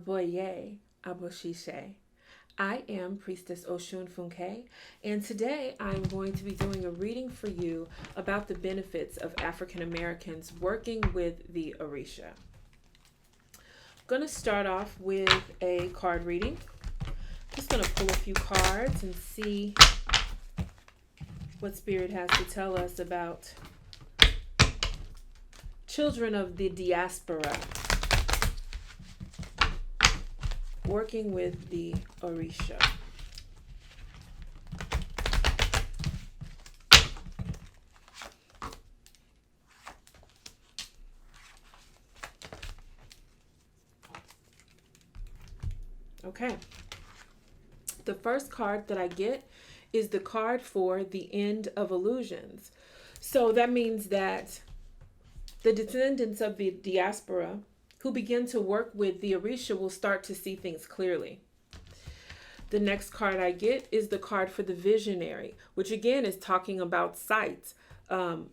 Aboye Aboshishe. I am Priestess Osun Funke, and today I'm going to be doing a reading for you about the benefits of African Americans working with the Orisha. I'm going to start off with a card reading. Just going to pull a few cards and see what Spirit has to tell us about children of the diaspora working with the Orisha. Okay. The first card that I get is the card for the end of illusions. So that means that the descendants of the diaspora who begin to work with the Orisha will start to see things clearly. The next card I get is the card for the visionary, which again is talking about sight,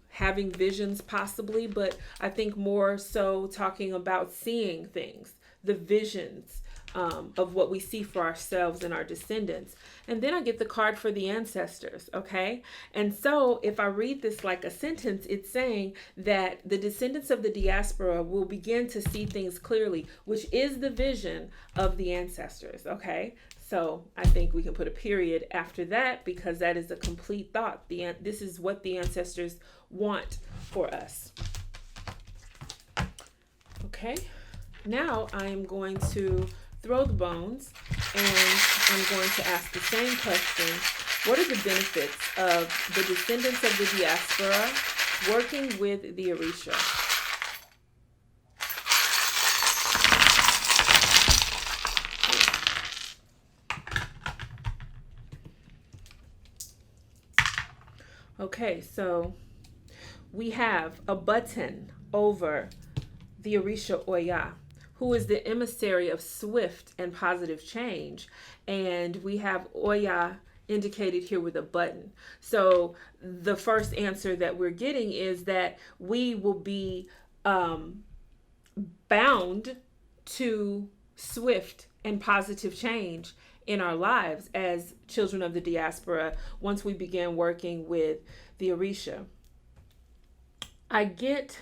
having visions possibly, but I think more so talking about seeing things, the visions of what we see for ourselves and our descendants. And then I get the card for the ancestors, okay? And so if I read this like a sentence, it's saying that the descendants of the diaspora will begin to see things clearly, which is the vision of the ancestors, okay? So I think we can put a period after that because that is a complete thought. This is what the ancestors want for us. Okay, now I am going to throw the bones and I'm going to ask the same question. What are the benefits of the descendants of the diaspora working with the Orisha? Okay, so we have a button over the Orisha Oya, who is the emissary of swift and positive change. And we have Oya indicated here with a button. So the first answer that we're getting is that we will be bound to swift and positive change in our lives as children of the diaspora once we begin working with the Orisha. I get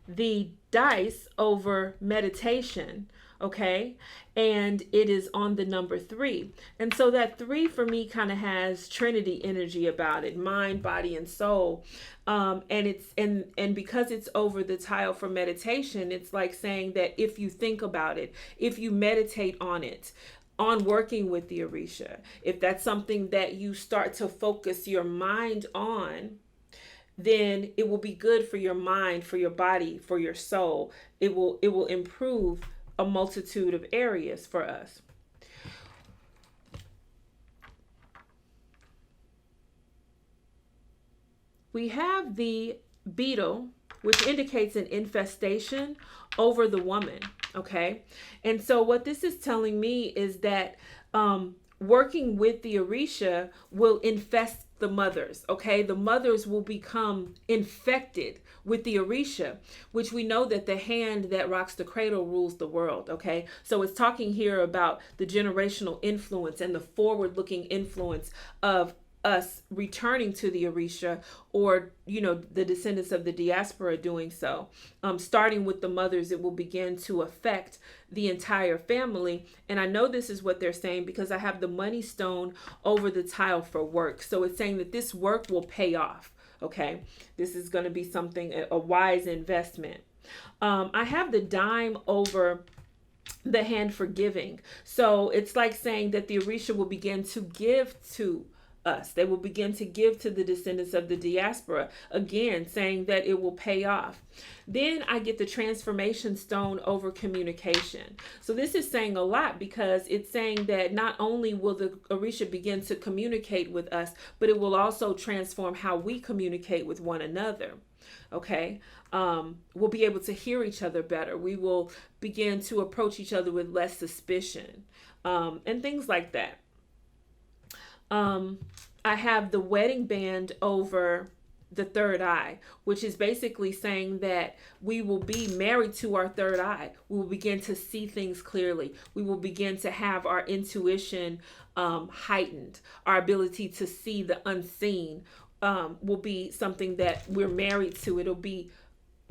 the dice over meditation, okay, and it is on the number 3, and so that 3 for me kind of has Trinity energy about it, mind, body, and soul, and it's and because it's over the tile for meditation, it's like saying that if you think about it, if you meditate on it, on working with the Orisha, if that's something that you start to focus your mind on, then it will be good for your mind, for your body, for your soul. It will improve a multitude of areas for us. We have the beetle, which indicates an infestation over the woman, okay? And so what this is telling me is that working with the Orisha will infest the mothers, okay? The mothers will become infected with the Orisha, which we know that the hand that rocks the cradle rules the world, okay? So it's talking here about the generational influence and the forward-looking influence of us returning to the Orisha, or the descendants of the diaspora doing so. Starting with the mothers, it will begin to affect the entire family. And I know this is what they're saying because I have the money stone over the tile for work. So it's saying that this work will pay off. Okay, this is going to be something, a wise investment. I have the dime over the hand for giving. So it's like saying that the Orisha will begin to give to us. They will begin to give to the descendants of the diaspora, again saying that it will pay off. Then I get the transformation stone over communication. So this is saying a lot because it's saying that not only will the Orisha begin to communicate with us, but it will also transform how we communicate with one another. Okay, we'll be able to hear each other better. We will begin to approach each other with less suspicion, and things like that. I have the wedding band over the third eye, which is basically saying that we will be married to our third eye. We will begin to see things clearly. We will begin to have our intuition heightened. Our ability to see the unseen will be something that we're married to. It'll be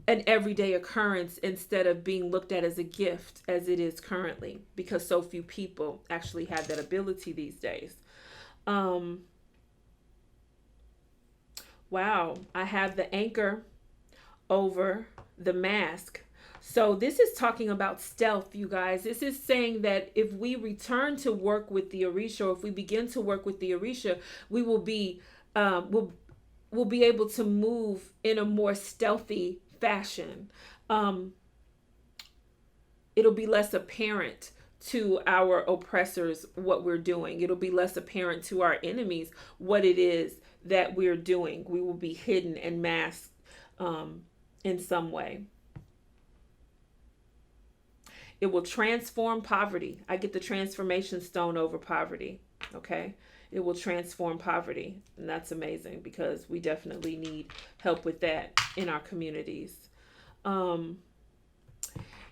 an everyday occurrence instead of being looked at as a gift as it is currently, because so few people actually have that ability these days. Wow, I have the anchor over the mask. So this is talking about stealth, you guys. This is saying that if we return to work with the Orisha, or if we begin to work with the Orisha, we will be we'll be able to move in a more stealthy fashion. It'll be less apparent to our oppressors what we're doing. It'll be less apparent to our enemies what it is that we're doing. We will be hidden and masked in some way. It will transform poverty. I get the transformation stone over poverty. Okay. It will transform poverty. And that's amazing, because we definitely need help with that in our communities. They're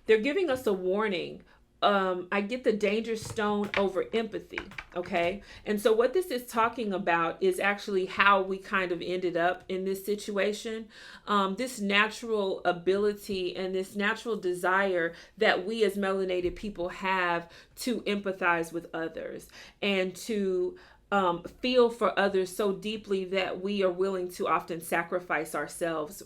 giving us a warning. I get the danger stone over empathy. Okay. And so what this is talking about is actually how we kind of ended up in this situation. This natural ability and this natural desire that we as melanated people have to empathize with others and to feel for others so deeply that we are willing to often sacrifice ourselves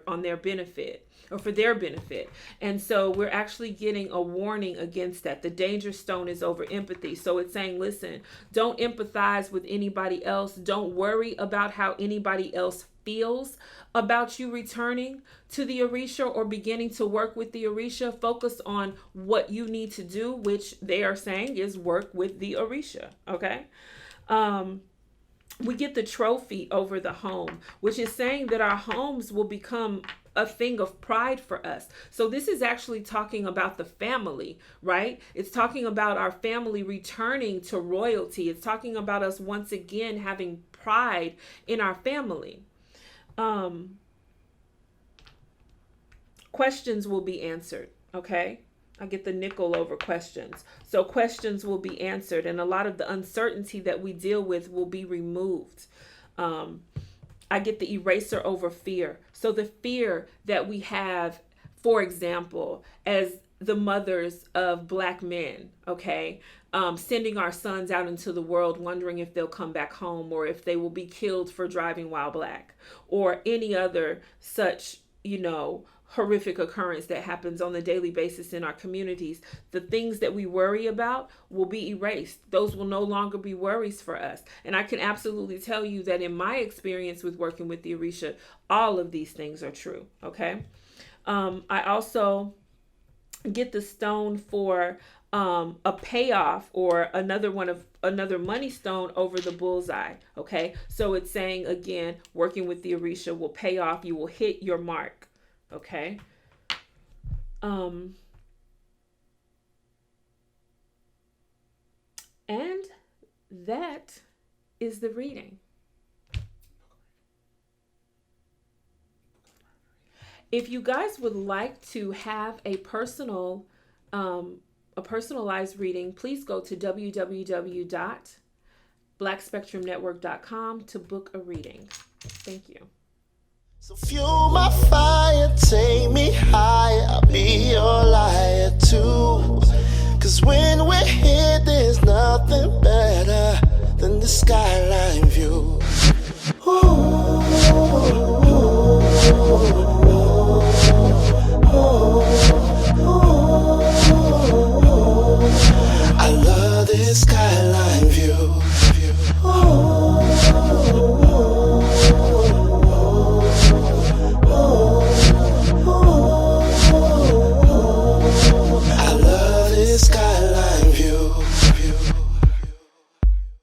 on their benefit, or for their benefit. And so we're actually getting a warning against that. The danger stone is over empathy. So it's saying, listen, don't empathize with anybody else. Don't worry about how anybody else feels about you returning to the Orisha or beginning to work with the Orisha. Focus on what you need to do, which they are saying is work with the Orisha. Okay. We get the trophy over the home, which is saying that our homes will become a thing of pride for us. So this is actually talking about the family, right? It's talking about our family returning to royalty. It's talking about us once again having pride in our family. Questions will be answered. Okay. I get the nickel over questions. So questions will be answered, and a lot of the uncertainty that we deal with will be removed. I get the eraser over fear. So the fear that we have, for example, as the mothers of Black men, okay, sending our sons out into the world, wondering if they'll come back home or if they will be killed for driving while Black, or any other such, horrific occurrence that happens on a daily basis in our communities. The things that we worry about will be erased. Those will no longer be worries for us. And I can absolutely tell you that in my experience with working with the Orisha, all of these things are true. Okay. I also get the stone for a payoff, or another money stone over the bullseye. Okay. So it's saying, again, working with the Orisha will pay off. You will hit your mark. Okay. And that is the reading. If you guys would like to have a personalized reading, please go to www.blackspectrumnetwork.com to book a reading. Thank you. So fuel my fire, take me higher, I'll be your liar too. Cause when we're here, there's nothing better than the skyline view. Ooh.